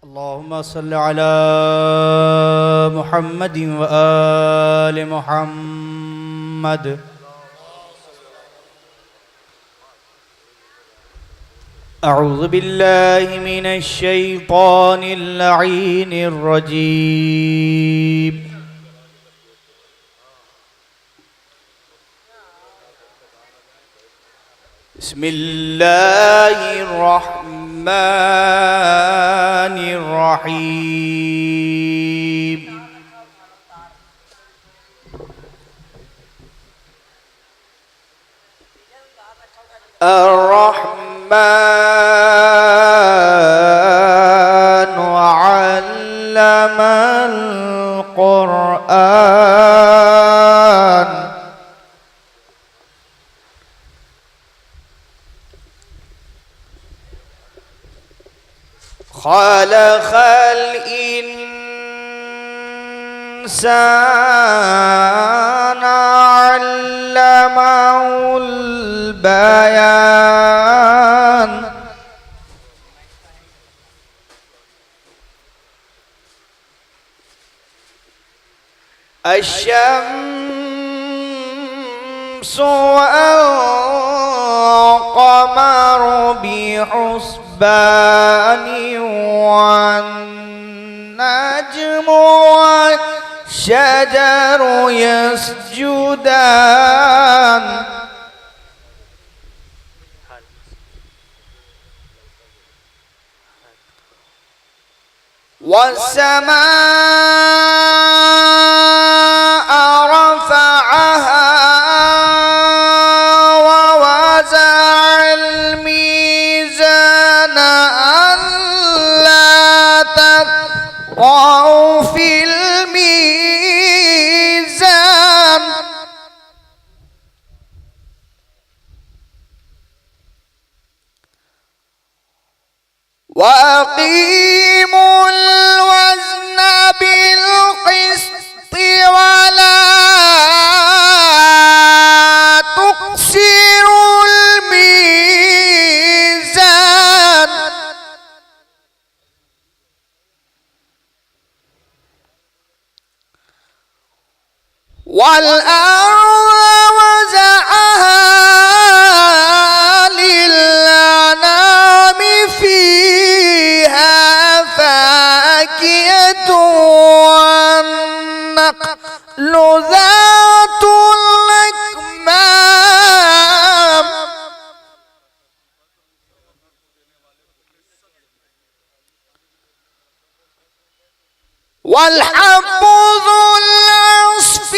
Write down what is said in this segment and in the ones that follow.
اللهم صل على محمد وآل محمد. أعوذ بالله من الشيطان اللعين الرجيم. بسم الله الرحمن الرحيم. الرحمن علم القرآن خلق الإنسان علمه البيان الشمس والقمر بحسبان والنجم والشجر يسجدان والسماء رفعها ووزع الميزان ألا تطغوا في الميزان وأقيموا الوزن بالقسط ولا تخسروا الميزان والأرض وزعها للأنام فيها فاكهة والنخل ذات الأكمام والحب ذو العصف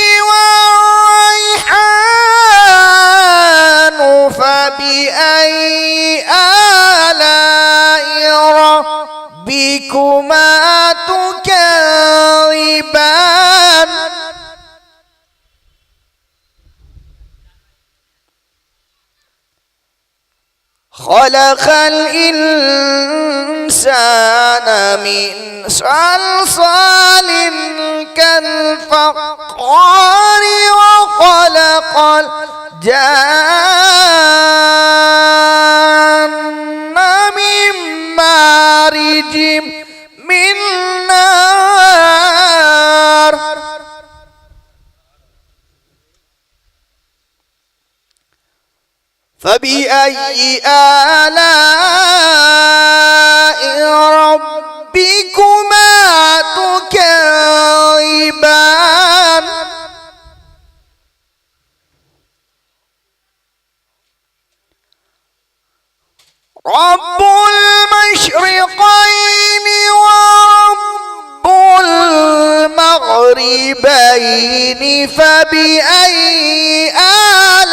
والريحان فبأي آلاء ربكما تكذبان خلق الإنسان من صلصال كالفخار وخلق الجان من مارج من نار فبأي آلاء ربكما تكذبان رب المشرقين ورب المغربين فبأي آلاء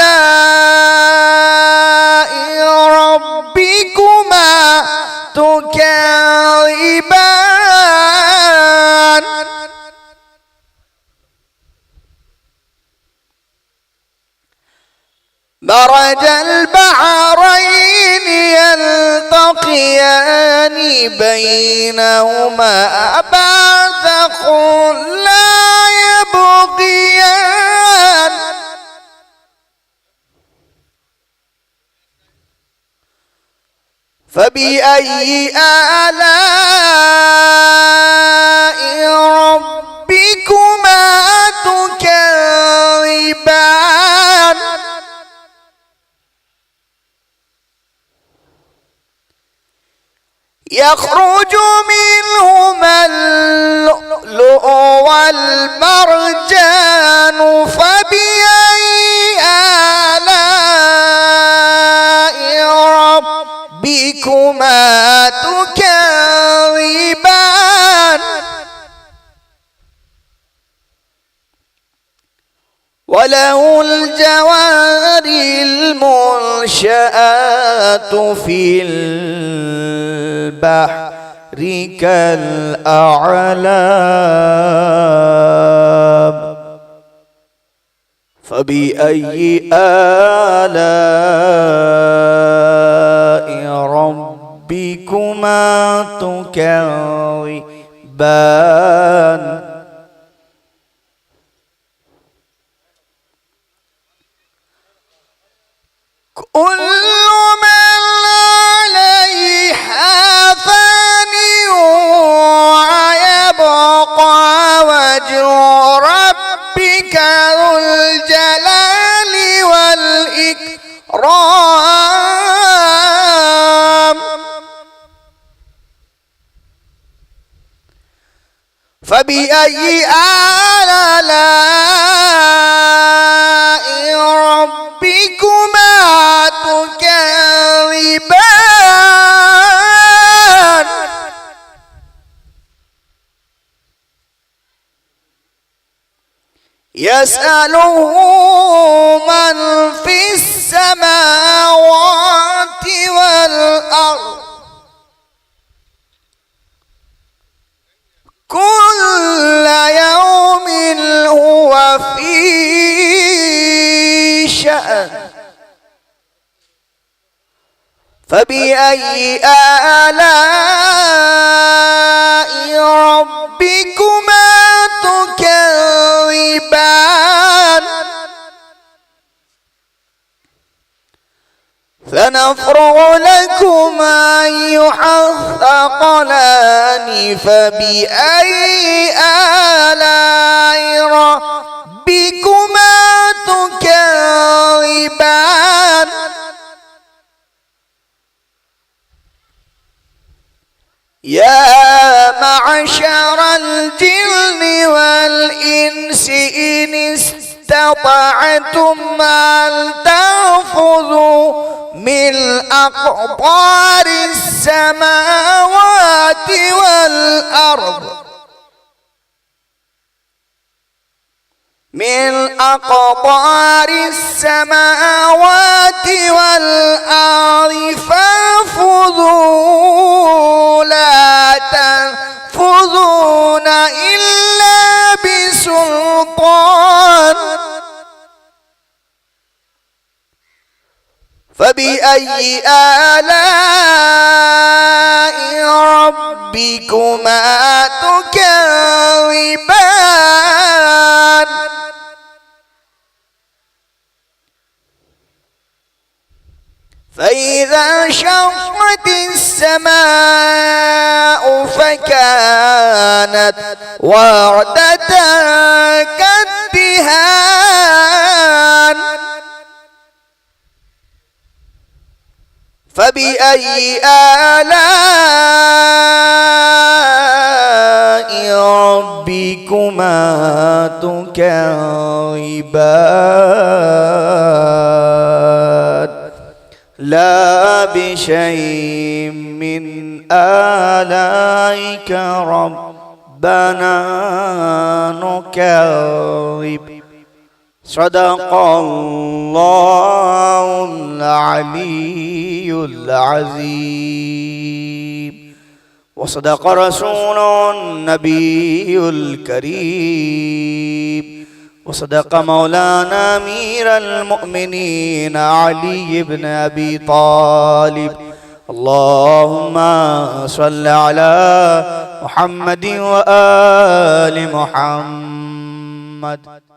ربكما تكذبان مرج البحرين يلتقيان بينهما برزخ لا يبغيان فبأي آلاء يخرج منهما اللؤلؤ والمرجان فبأي آلاء ربكما تكذبان وله الجوار المنشآت في البحر كالأعلام فبأي آلاء ربكما تكذبان كل من عليها فان ويبقى وجه ربك ذو الجلال والإكرام فبأي آلاء ربكما تكذبان يسأله من في السماوات والأرض كل يوم هو في شأن فبأي آلاء ربكما تكذبان سنفرغ لكم أيها الثقلان فبأي آلاء ربكما تكذبان يا معشر الجن والإنس إن استطعتم أن تنفذوا من أقطار السماوات والأرض من أقطار السماوات والأرض فانفذوا لا تنفذون إلا بسلطان فبأي آلاء ربكما تكذبان فإذا انشقت السماء فكانت وردة كالدهان فبأي آلاء ربكما تكذبان لا بشيء من آلائك ربنا نكذب صدق الله العلي العظيم وصدق رسول النبي الكريم وصدق مولانا أمير المؤمنين علي بن أبي طالب اللهم صل على محمد وآل محمد